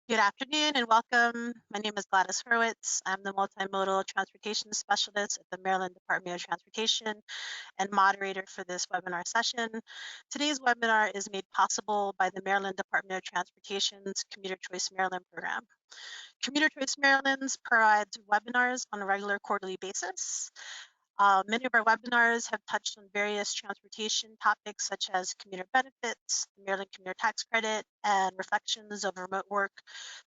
Good afternoon and welcome. My name is Gladys Hurwitz. I'm the Multimodal Transportation Specialist at the Maryland Department of Transportation and moderator for this webinar session. Today's webinar is made possible by the Maryland Department of Transportation's Commuter Choice Maryland program. Commuter Choice Maryland provides webinars on a regular quarterly basis. Many of our webinars have touched on various transportation topics such as commuter benefits, the Maryland Commuter Tax Credit, and reflections of remote work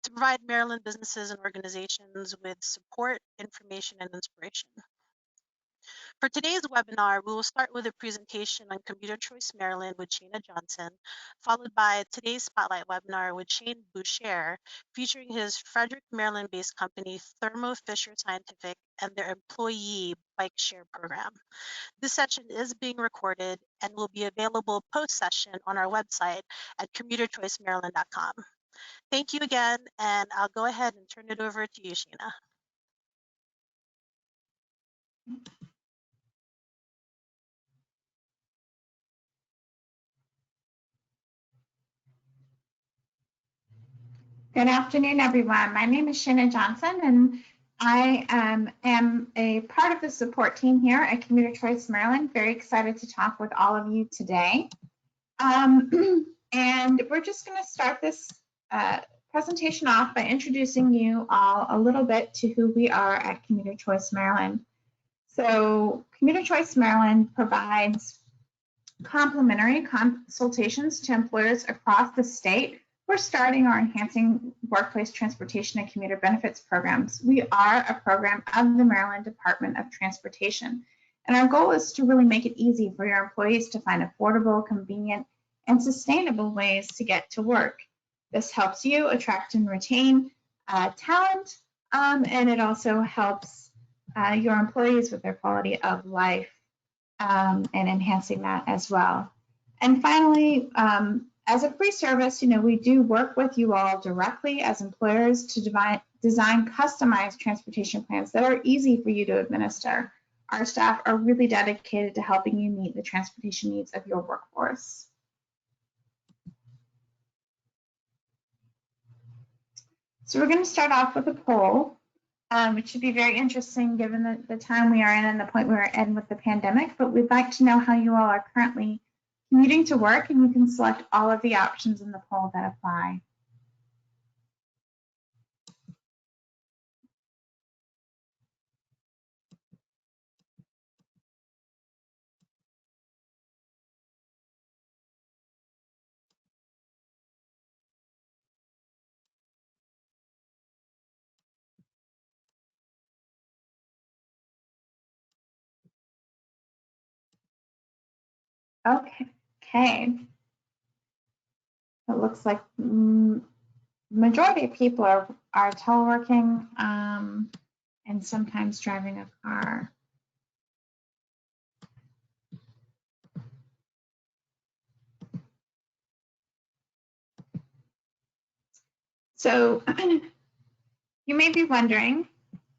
to provide Maryland businesses and organizations with support, information, and inspiration. For today's webinar, we will start with a presentation on Commuter Choice Maryland with Shana Johnson, followed by today's Spotlight webinar with Shane Boucher, featuring his Frederick Maryland-based company, Thermo Fisher Scientific, and their Employee Bikeshare Program. This session is being recorded and will be available post-session on our website at commuterchoicemaryland.com. Thank you again, and I'll go ahead and turn it over to you, Shana. Good afternoon, everyone. My name is Shana Johnson, and I am a part of the support team here at Commuter Choice Maryland. Very excited to talk with all of you today. And we're just going to start this presentation off by introducing you all a little bit to who we are at Commuter Choice Maryland. So Commuter Choice Maryland provides complimentary consultations to employers across the state. We're starting our Enhancing Workplace Transportation and Commuter Benefits programs. We are a program of the Maryland Department of Transportation, and our goal is to really make it easy for your employees to find affordable, convenient, and sustainable ways to get to work. This helps you attract and retain talent, and it also helps your employees with their quality of life and enhancing that as well. And finally, as a free service, we do work with you all directly as employers to design customized transportation plans that are easy for you to administer. Our staff are really dedicated to helping you meet the transportation needs of your workforce. So we're going to start off with a poll, which should be very interesting given the time we are in and the point we are in with the pandemic, but we'd like to know how you all are currently commuting to work, and you can select all of the options in the poll that apply. Okay. It looks like majority of people are teleworking and sometimes driving a car. So you may be wondering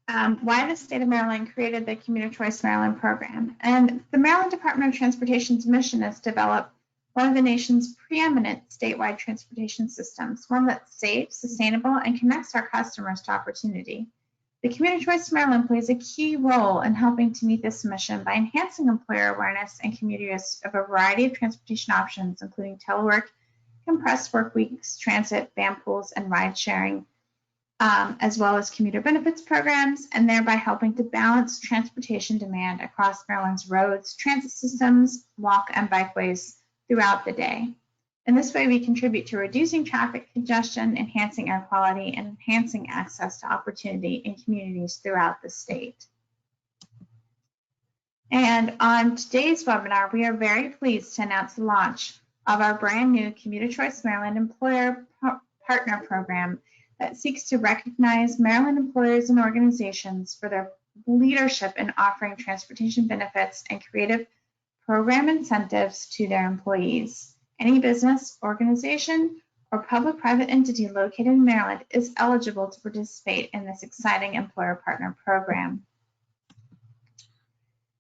why the state of Maryland created the Commuter Choice Maryland program. And the Maryland Department of Transportation's mission is to develop one of the nation's preeminent statewide transportation systems, one that's safe, sustainable, and connects our customers to opportunity. The Commuter Choice Maryland plays a key role in helping to meet this mission by enhancing employer awareness and commuter use of a variety of transportation options, including telework, compressed work weeks, transit, van pools, and ride sharing, as well as commuter benefits programs, and thereby helping to balance transportation demand across Maryland's roads, transit systems, walk, and bikeways throughout the day. In this way, we contribute to reducing traffic congestion, enhancing air quality, and enhancing access to opportunity in communities throughout the state. And on today's webinar, we are very pleased to announce the launch of our brand new Commuter Choice Maryland Employer Partner Program that seeks to recognize Maryland employers and organizations for their leadership in offering transportation benefits and creative program incentives to their employees. Any business, organization, or public-private entity located in Maryland is eligible to participate in this exciting employer partner program.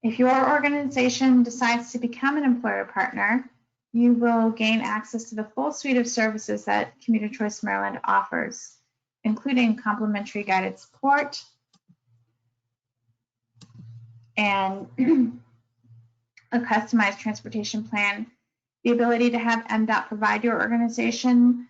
If your organization decides to become an employer partner, you will gain access to the full suite of services that Commuter Choice Maryland offers. including complimentary guided support and a customized transportation plan, the ability to have MDOT provide your organization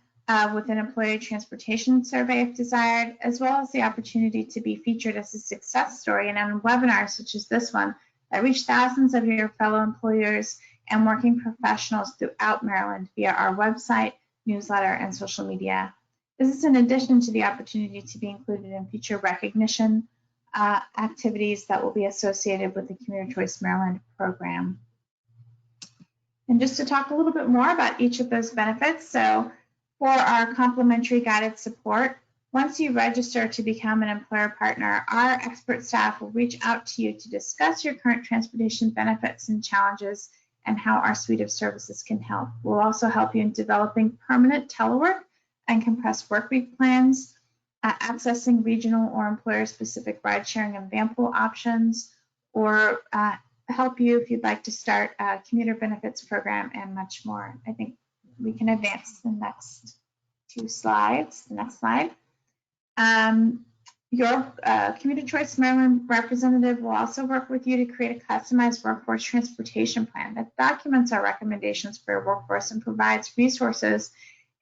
with an employee transportation survey if desired, as well as the opportunity to be featured as a success story in a webinar such as this one that reach thousands of your fellow employers and working professionals throughout Maryland via our website, newsletter, and social media. This is in addition to the opportunity to be included in future recognition activities that will be associated with the Commuter Choice Maryland program. And just to talk a little bit more about each of those benefits, so for our complimentary guided support, once you register to become an employer partner, our expert staff will reach out to you to discuss your current transportation benefits and challenges and how our suite of services can help. We'll also help you in developing permanent telework and compressed workweek plans, accessing regional or employer-specific ride sharing and van pool options, or help you if you'd like to start a commuter benefits program and much more. I think we can advance the next two slides. The next slide. Your Commuter Choice Maryland representative will also work with you to create a customized workforce transportation plan that documents our recommendations for your workforce and provides resources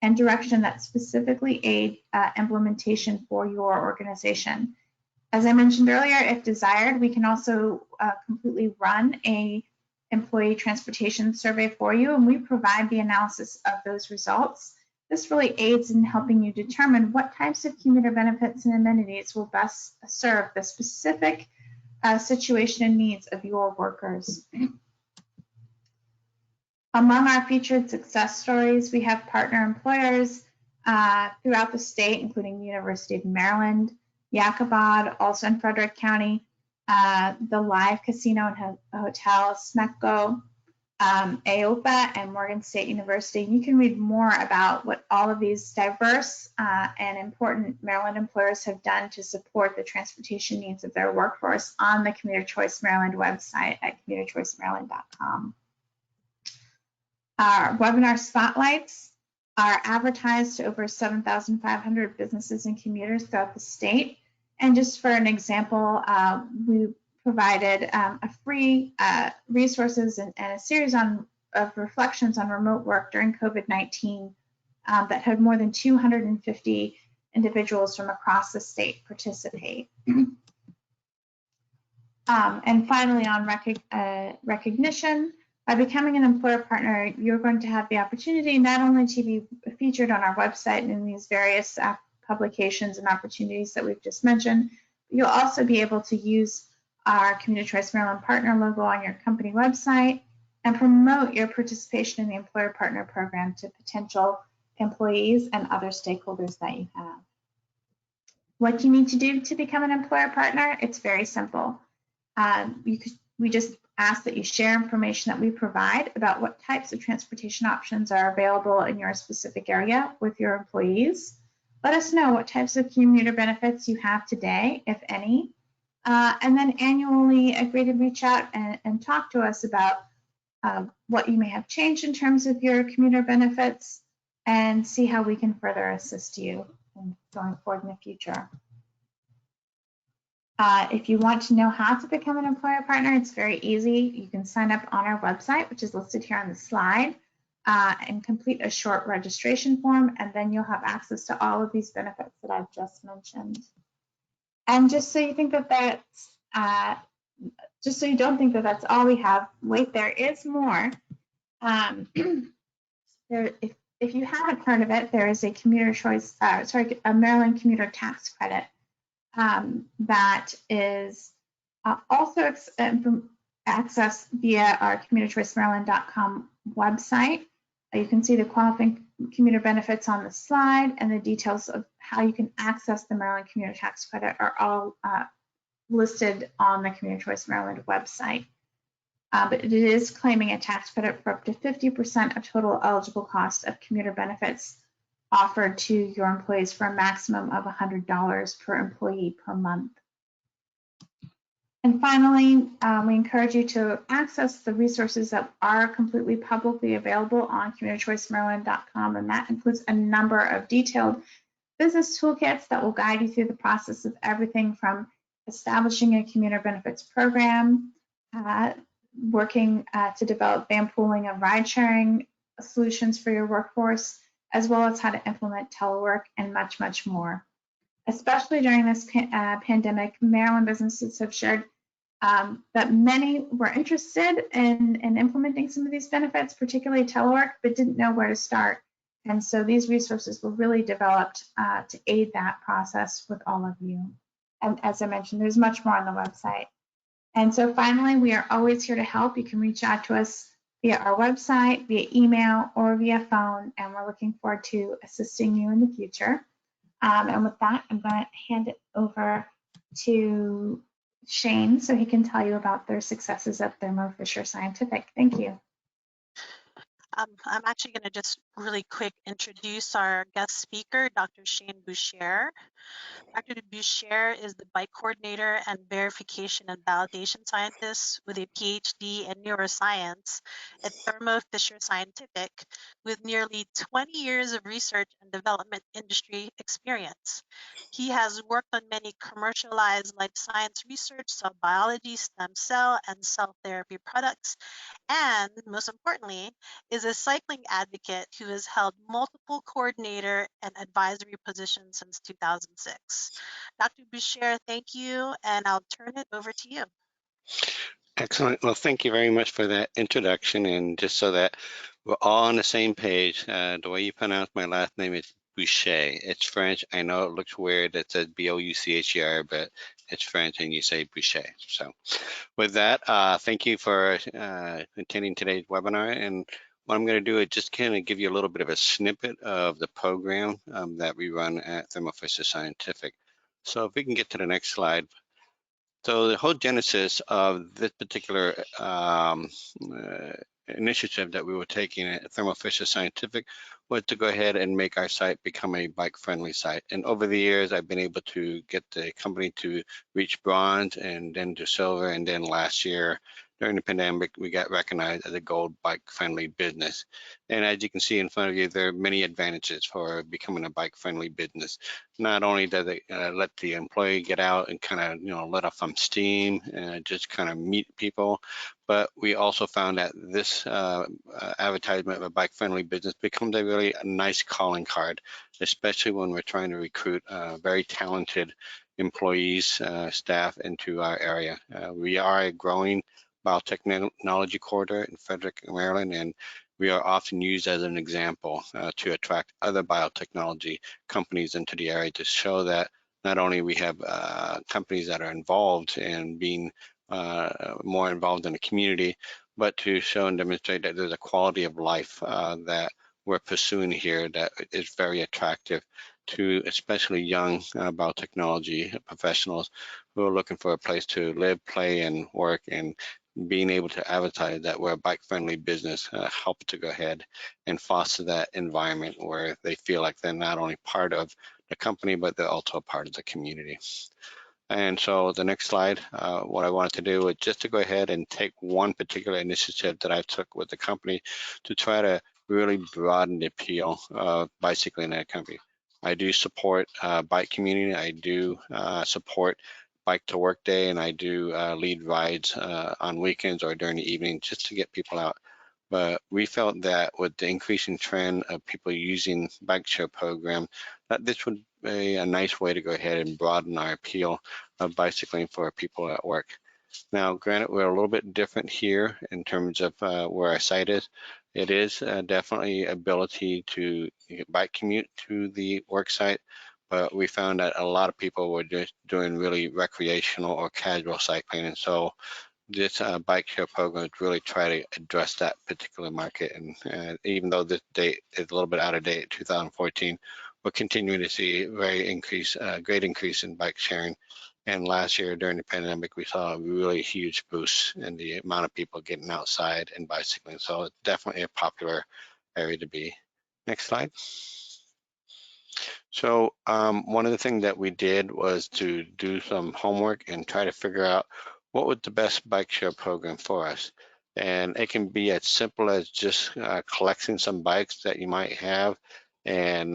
and direction that specifically aid implementation for your organization. As I mentioned earlier, if desired, we can also completely run a employee transportation survey for you, and we provide the analysis of those results. This really aids in helping you determine what types of commuter benefits and amenities will best serve the specific situation and needs of your workers. Among our featured success stories, we have partner employers throughout the state, including the University of Maryland, Yakabad, also in Frederick County, the Live Casino and Hotel, SMECO, AOPA, and Morgan State University. You can read more about what all of these diverse and important Maryland employers have done to support the transportation needs of their workforce on the Commuter Choice Maryland website at commuterchoicemaryland.com. Our webinar spotlights are advertised to over 7,500 businesses and commuters throughout the state. And just for an example, we provided a free resources and a series of reflections on remote work during COVID-19 that had more than 250 individuals from across the state participate. And finally, on recognition, by becoming an employer partner, you're going to have the opportunity not only to be featured on our website and in these various publications and opportunities that we've just mentioned, but you'll also be able to use our Commuter Choice Maryland partner logo on your company website and promote your participation in the employer partner program to potential employees and other stakeholders that you have. What you need to do to become an employer partner, it's very simple. We just ask that you share information that we provide about what types of transportation options are available in your specific area with your employees. Let us know what types of commuter benefits you have today, if any, and then annually agree to reach out and talk to us about what you may have changed in terms of your commuter benefits and see how we can further assist you in going forward in the future. If you want to know how to become an employer partner, it's very easy. You can sign up on our website, which is listed here on the slide, and complete a short registration form, and then you'll have access to all of these benefits that I've just mentioned. And just so you think that that's, just so you don't think that that's all we have, wait, there is more. If you haven't heard of it, there is a commuter choice, a Maryland commuter tax credit that is also accessed via our commuterchoicemaryland.com website. You can see the qualifying commuter benefits on the slide, and the details of how you can access the Maryland commuter tax credit are all listed on the Commuter Choice Maryland website. But it is claiming a tax credit for up to 50% of total eligible cost of commuter benefits offered to your employees for a maximum of $100 per employee per month. And finally, we encourage you to access the resources that are completely publicly available on commuterchoicemaryland.com, and that includes a number of detailed business toolkits that will guide you through the process of everything from establishing a commuter benefits program, working to develop van pooling of ride sharing solutions for your workforce, as well as how to implement telework and much, much more. Especially during this pandemic, Maryland businesses have shared that many were interested in implementing some of these benefits, particularly telework, but didn't know where to start. And so these resources were really developed to aid that process with all of you. And as I mentioned, there's much more on the website. And so finally, we are always here to help. You can reach out to us via our website, via email, or via phone, and we're looking forward to assisting you in the future. And with that, I'm going to hand it over to Shane so he can tell you about their successes at Thermo Fisher Scientific. Thank you. I'm actually going to just really quick introduce our guest speaker, Dr. Shane Boucher. Dr. Boucher is the bike coordinator and verification and validation scientist with a PhD in neuroscience at Thermo Fisher Scientific, with nearly 20 years of research and development industry experience. He has worked on many commercialized life science research, cell biology, stem cell, and cell therapy products, and most importantly, is a cycling advocate who has held multiple coordinator and advisory positions since 2006. Dr. Boucher, thank you, and I'll turn it over to you. Excellent. Well, thank you very much for that introduction. And just so that we're all on the same page, the way you pronounce my last name is Boucher. It's French. I know it looks weird. It says B-O-U-C-H-E-R, but it's French and you say Boucher. So with that, thank you for attending today's webinar. And what I'm going to do is just kind of give you a little bit of a snippet of the program that we run at Thermo Fisher Scientific. So if we can get to the next slide. So the whole genesis of this particular initiative that we were taking at Thermo Fisher Scientific was to go ahead and make our site become a bike-friendly site. And over the years, I've been able to get the company to reach bronze and then to silver. And then last year, during the pandemic, we got recognized as a gold bike-friendly business. And as you can see in front of you, there are many advantages for becoming a bike-friendly business. Not only does it let the employee get out and kind of, let off some steam and just kind of meet people, but we also found that this advertisement of a bike-friendly business becomes a really nice calling card, especially when we're trying to recruit very talented employees, staff into our area. We are a growing biotechnology corridor in Frederick, Maryland, and we are often used as an example to attract other biotechnology companies into the area to show that not only we have companies that are involved in being more involved in the community, but to show and demonstrate that there's a quality of life that we're pursuing here that is very attractive to especially young biotechnology professionals who are looking for a place to live, play, and work, and being able to advertise that we're a bike-friendly business help to go ahead and foster that environment where they feel like they're not only part of the company, but they're also a part of the community. And so the next slide, what I wanted to do is just to go ahead and take one particular initiative that I took with the company to try to really broaden the appeal of bicycling in that company. I do support bike community. I do support Bike to Work Day, and I do lead rides on weekends or during the evening just to get people out. But we felt that with the increasing trend of people using bikeshare program, that this would be a nice way to go ahead and broaden our appeal of bicycling for people at work. Now, granted, we're a little bit different here in terms of where our site is. It is definitely ability to bike commute to the work site, but we found that a lot of people were just doing really recreational or casual cycling. And so this bike share program really try to address that particular market. And even though this date is a little bit out of date, 2014, we're continuing to see very great increase in bike sharing. And last year during the pandemic, we saw a really huge boost in the amount of people getting outside and bicycling. So it's definitely a popular area to be. Next slide. So one of the things that we did was to do some homework and try to figure out what was the best bike share program for us. And it can be as simple as just collecting some bikes that you might have and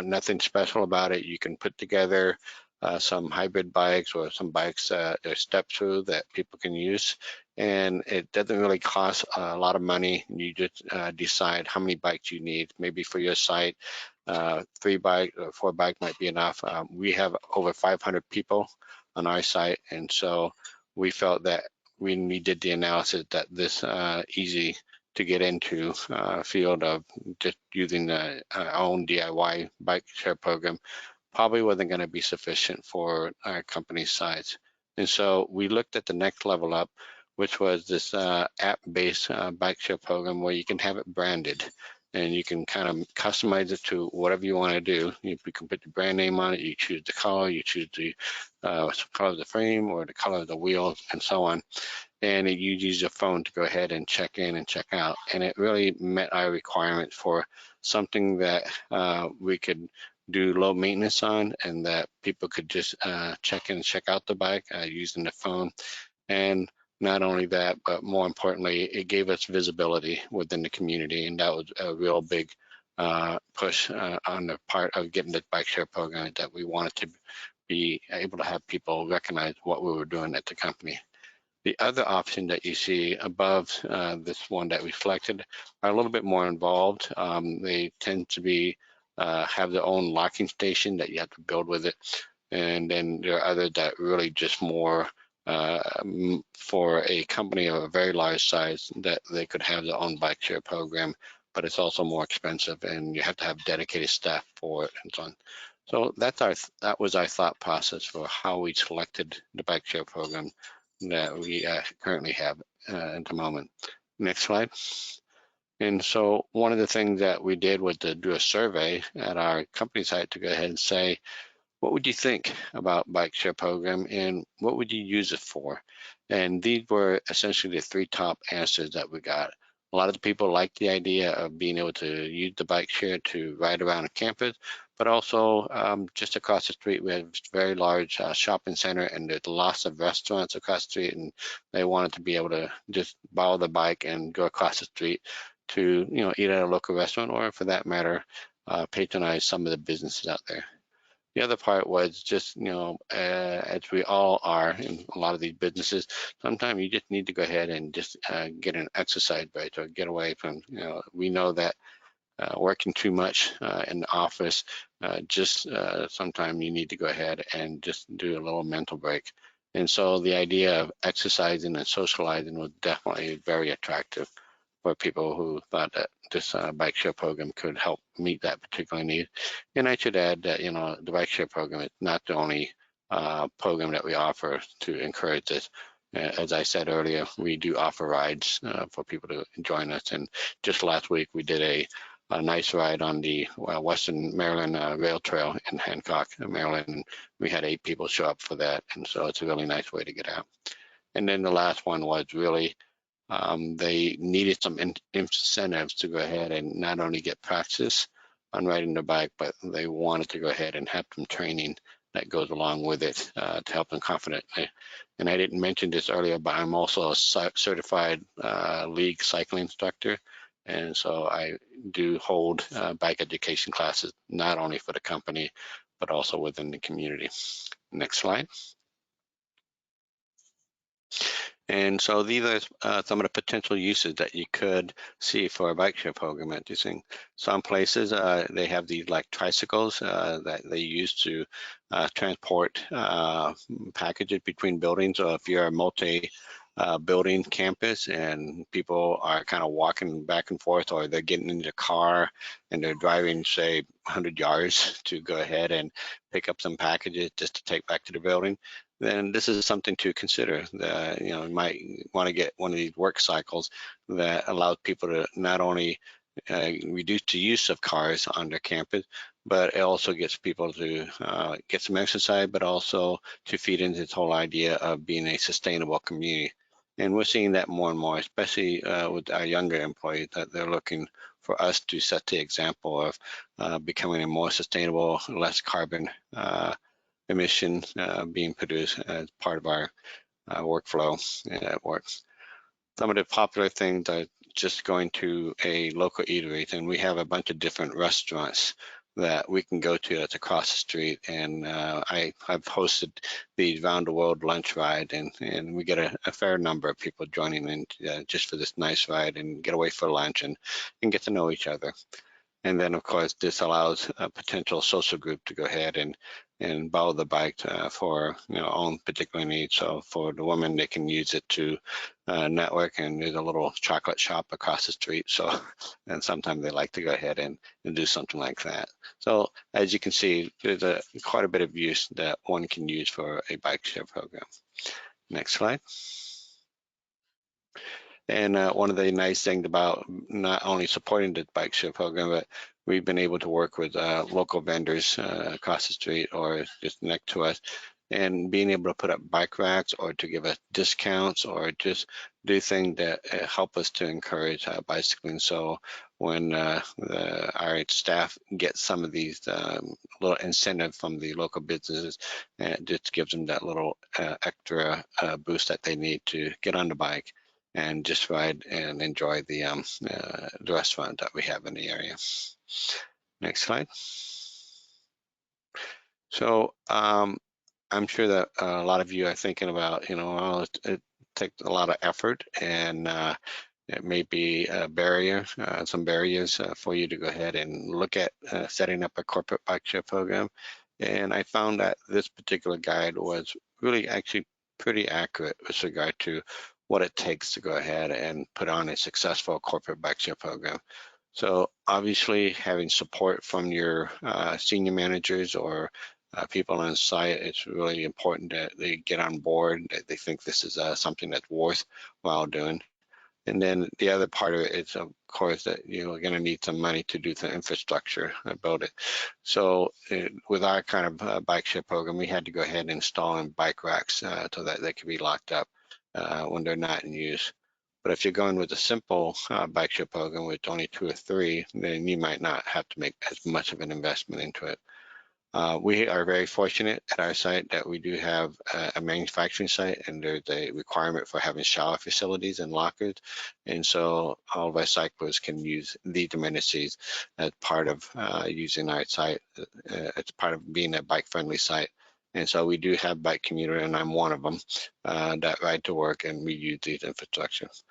nothing special about it. You can put together some hybrid bikes or some bikes that are step through that people can use, and it doesn't really cost a lot of money. You just decide how many bikes you need. Maybe for your site, 3 bike or 4 bike might be enough. We have over 500 people on our site, and so we felt that when we did the analysis that this easy to get into field of just using our own DIY bike share program probably wasn't going to be sufficient for our company size. And so we looked at the next level up, which was this app-based bike share program where you can have it branded and you can kind of customize it to whatever you want to do. You can put the brand name on it, you choose the color, you choose the color of the frame or the color of the wheels and so on. And you use your phone to go ahead and check in and check out. And it really met our requirements for something that we could do low maintenance on, and that people could just check in and check out the bike using the phone. And not only that, but more importantly, it gave us visibility within the community, and that was a real big push on the part of getting the bike share program, that we wanted to be able to have people recognize what we were doing at the company. The other option that you see above this one that we selected are a little bit more involved. They tend to be have their own locking station that you have to build with it. And then there are others that really just more for a company of a very large size that they could have their own bike share program, but it's also more expensive and you have to have dedicated staff for it and so on. So that was our thought process for how we selected the bike share program that we currently have at the moment. Next slide. And so one of the things that we did was to do a survey at our company site to go ahead and say, what would you think about bike share program and what would you use it for? And these were essentially the 3 top answers that we got. A lot of the people liked the idea of being able to use the bike share to ride around a campus, but also just across the street, we have a very large shopping center and there's lots of restaurants across the street, and they wanted to be able to just borrow the bike and go across the street to eat at a local restaurant, or for that matter, patronize some of the businesses out there. The other part was just, as we all are in a lot of these businesses, sometimes you just need to go ahead and just get an exercise break or get away from, we know that working too much in the office, sometimes you need to go ahead and just do a little mental break. And so the idea of exercising and socializing was definitely very attractive for people who thought that this bike share program could help meet that particular need. And I should add that, the bike share program is not the only program that we offer to encourage this. As I said earlier, we do offer rides for people to join us. And just last week, we did a nice ride on the Western Maryland Rail Trail in Hancock, Maryland. We had 8 people show up for that. And so it's a really nice way to get out. And then the last one was really, they needed some incentives to go ahead and not only get practice on riding the bike, but they wanted to go ahead and have some training that goes along with it to help them confidently. And I didn't mention this earlier, but I'm also a certified league cycling instructor. And so I do hold bike education classes, not only for the company, but also within the community. Next slide. And so these are some of the potential uses that you could see for a bike share program at this thing. Some places they have these like tricycles that they use to transport packages between buildings. So if you're a multi-building campus and people are kind of walking back and forth, or they're getting in their car and they're driving, say, 100 yards to go ahead and pick up some packages just to take back to the building, then this is something to consider. You might want to get one of these work cycles that allows people to not only reduce the use of cars on their campus, but it also gets people to get some exercise, but also to feed into this whole idea of being a sustainable community. And we're seeing that more and more, especially with our younger employees, that they're looking for us to set the example of becoming a more sustainable, less carbon emissions being produced as part of our workflow at work. Some of the popular things I just going to a local eatery, and we have a bunch of different restaurants that we can go to that's across the street. And I've hosted the round the world lunch ride, and we get a fair number of people joining in just for this nice ride and get away for lunch and get to know each other. And then, of course, this allows a potential social group to go ahead and borrow the bike for own particular needs. So for the women, they can use it to network, and there's a little chocolate shop across the street. So, and sometimes they like to go ahead and do something like that. So as you can see, there's quite a bit of use that one can use for a bike share program. Next slide. And one of the nice things about not only supporting the bike share program, but we've been able to work with local vendors across the street or just next to us, and being able to put up bike racks or to give us discounts or just do things that help us to encourage bicycling. So when our staff get some of these little incentive from the local businesses, it just gives them that little extra boost that they need to get on the bike and just ride and enjoy the restaurant that we have in the area. Next slide. So I'm sure that a lot of you are thinking about, well, it takes a lot of effort, and it may be a barrier, some barriers for you to go ahead and look at setting up a corporate bike share program. And I found that this particular guide was really actually pretty accurate with regard to what it takes to go ahead and put on a successful corporate bike share program. So obviously having support from your senior managers or people on site, it's really important that they get on board, that they think this is something that's worthwhile doing. And then the other part of it is, of course, that you're going to need some money to do the infrastructure about it. So with our kind of bike share program, we had to go ahead and install in bike racks so that they could be locked up when they're not in use. But if you're going with a simple bike share program with only 2 or 3, then you might not have to make as much of an investment into it. We are very fortunate at our site that we do have a manufacturing site, and there's a requirement for having shower facilities and lockers. And so all of our cyclists can use these amenities as part of using our site. It's part of being a bike-friendly site. And so we do have Bike Commuter, and I'm one of them, that ride to work, and we use these infrastructures.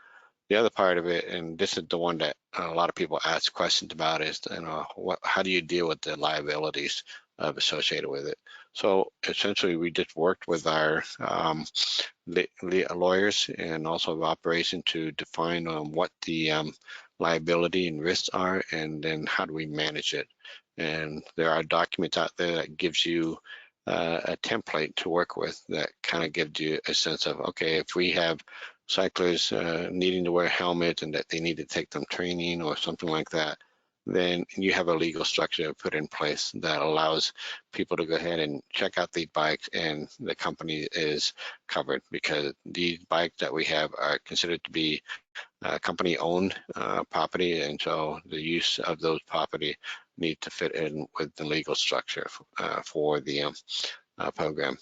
The other part of it, and this is the one that a lot of people ask questions about, is how do you deal with the liabilities associated with it? So essentially, we just worked with our lawyers and also operation to define what the liability and risks are, and then how do we manage it. And there are documents out there that gives you a template to work with that kind of gives you a sense of, okay, if we have cyclists needing to wear helmets and that they need to take them training or something like that, then you have a legal structure put in place that allows people to go ahead and check out these bikes, and the company is covered, because these bikes that we have are considered to be company-owned property, and so the use of those property need to fit in with the legal structure for the program.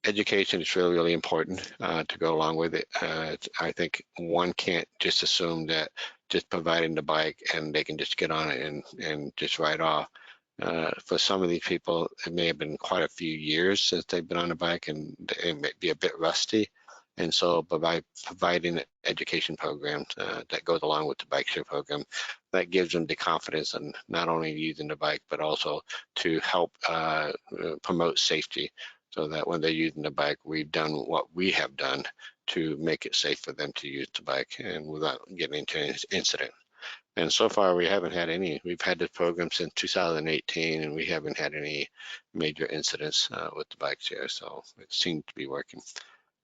Education is really, really important to go along with it. I think one can't just assume that just providing the bike and they can just get on it and just ride off. For some of these people, it may have been quite a few years since they've been on a bike, and it may be a bit rusty. And so by providing an education program that goes along with the bike share program, that gives them the confidence in not only using the bike, but also to help promote safety, so that when they're using the bike, we've done what we have done to make it safe for them to use the bike and without getting into an incident. And so far, we haven't had any. We've had this program since 2018, and we haven't had any major incidents with the bike share, so it seemed to be working.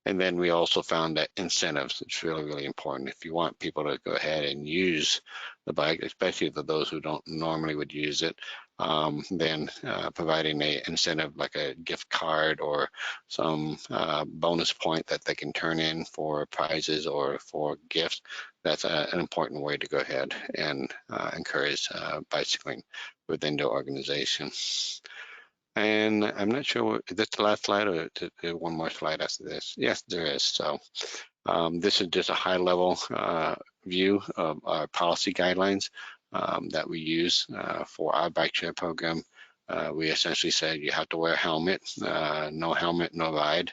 And then we also found that incentives, it's really, really important. If you want people to go ahead and use the bike, especially for those who don't normally would use it, then providing an incentive like a gift card or some bonus point that they can turn in for prizes or for gifts, that's an important way to go ahead and encourage bicycling within the organization. And I'm not sure, is this the last slide, or one more slide after this? Yes, there is. So This is just a high-level view of our policy guidelines that we use for our bike share program. We essentially said you have to wear a helmet, no helmet, no ride,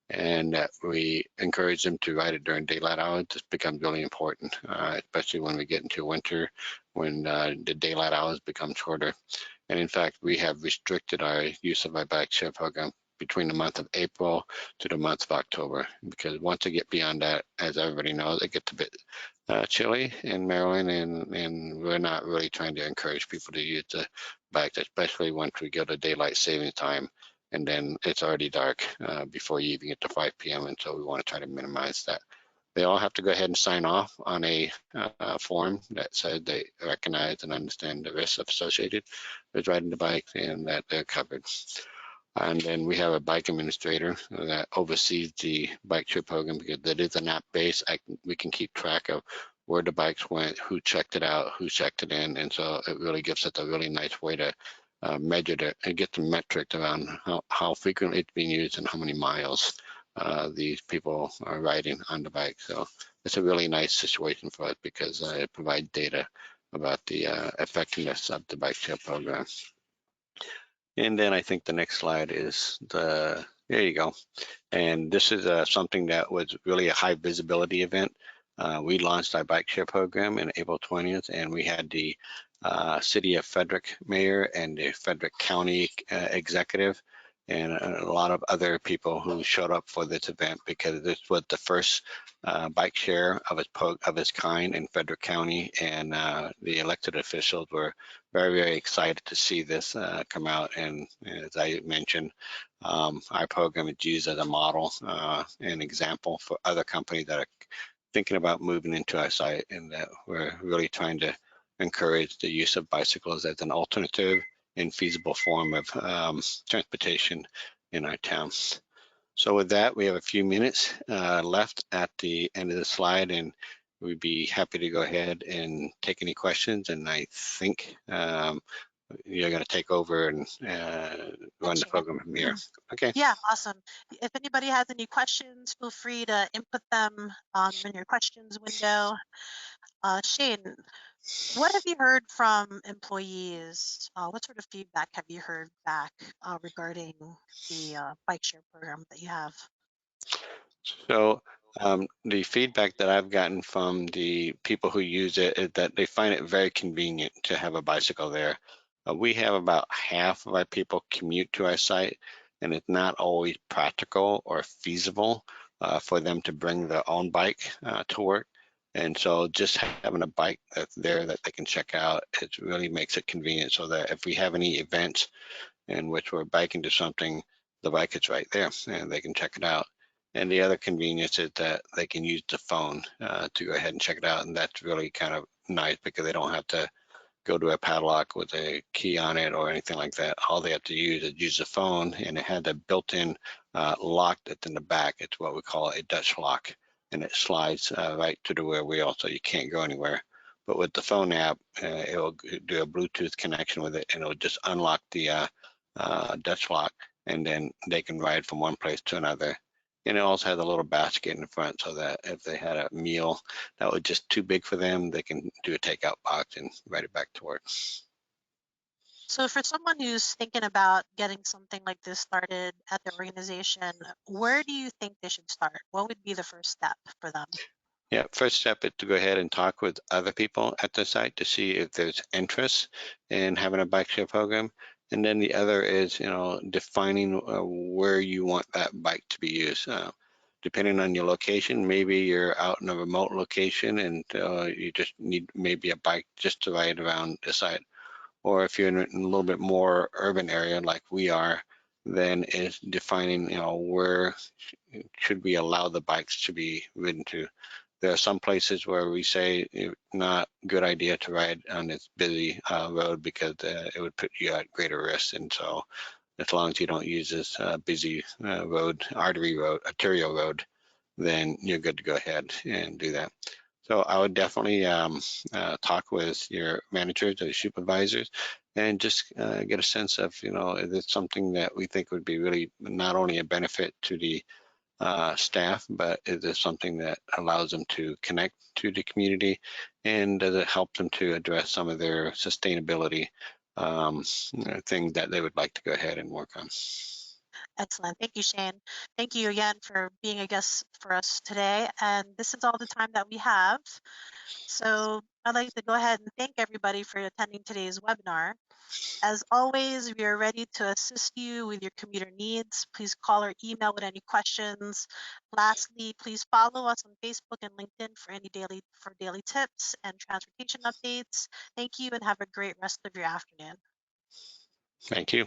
and that we encourage them to ride it during daylight hours. This becomes really important, especially when we get into winter, when the daylight hours become shorter. And in fact, we have restricted our use of our bike share program between the month of April to the month of October, because once they get beyond that, as everybody knows, it gets a bit chilly in Maryland, and we're not really trying to encourage people to use the bike, especially once we go to daylight saving time, and then it's already dark before you even get to 5 p.m. And so we want to try to minimize that. They all have to go ahead and sign off on a form that says they recognize and understand the risks associated with riding the bike and that they're covered. And then we have a bike administrator that oversees the bike share program, because that is an app based. We can keep track of where the bikes went, who checked it out, who checked it in. And so it really gives us a really nice way to measure it and get the metrics around how frequently it's being used and how many miles these people are riding on the bike. So it's a really nice situation for us, because it provides data about the effectiveness of the bike share program. And then I think the next slide is there you go. And this is something that was really a high visibility event. We launched our bike share program in April 20th, and we had the city of Frederick mayor and the Frederick County executive and a lot of other people who showed up for this event, because this was the first bike share of its kind in Frederick County, and the elected officials were very, very excited to see this come out. And as I mentioned, our program is used as a model and example for other companies that are thinking about moving into our site, and that we're really trying to encourage the use of bicycles as an alternative and feasible form of transportation in our town. So with that, we have a few minutes left at the end of the slide, and we'd be happy to go ahead and take any questions. And I think you're going to take over and run the program from here. Okay. Yeah, awesome. If anybody has any questions, feel free to input them in your questions window. Shane, what have you heard from employees? What sort of feedback have you heard back regarding the bike share program that you have? So the feedback that I've gotten from the people who use it is that they find it very convenient to have a bicycle there. We have about half of our people commute to our site, and it's not always practical or feasible for them to bring their own bike to work. And so just having a bike that's there that they can check out, it really makes it convenient, so that if we have any events in which we're biking to something, the bike is right there and they can check it out. And the other convenience is that they can use the phone to go ahead and check it out. And that's really kind of nice, because they don't have to go to a padlock with a key on it or anything like that. All they have to use is use the phone, and it had a built-in lock that's in the back. It's what we call a Dutch lock, and it slides right to the rear wheel, so you can't go anywhere. But with the phone app, it will do a Bluetooth connection with it, and it will just unlock the Dutch lock, and then they can ride from one place to another. And it also has a little basket in front, so that if they had a meal that was just too big for them, they can do a takeout box and ride it back to work. So for someone who's thinking about getting something like this started at their organization, where do you think they should start? What would be the first step for them? Yeah, first step is to go ahead and talk with other people at the site to see if there's interest in having a bike share program. And then the other is, defining where you want that bike to be used. Depending on your location, maybe you're out in a remote location and you just need maybe a bike just to ride around the site. Or if you're in a little bit more urban area like we are, then it's defining, where should we allow the bikes to be ridden to. There are some places where we say it's not a good idea to ride on this busy road, because it would put you at greater risk. And so as long as you don't use this busy road, arterial road, then you're good to go ahead and do that. So I would definitely talk with your managers or supervisors and just get a sense of, is it something that we think would be really not only a benefit to the staff, but it is something that allows them to connect to the community, and does it help them to address some of their sustainability things that they would like to go ahead and work on. Excellent. Thank you, Shane. Thank you again for being a guest for us today. And this is all the time that we have. So I'd like to go ahead and thank everybody for attending today's webinar. As always, we are ready to assist you with your commuter needs. Please call or email with any questions. Lastly, please follow us on Facebook and LinkedIn for daily tips and transportation updates. Thank you and have a great rest of your afternoon. Thank you.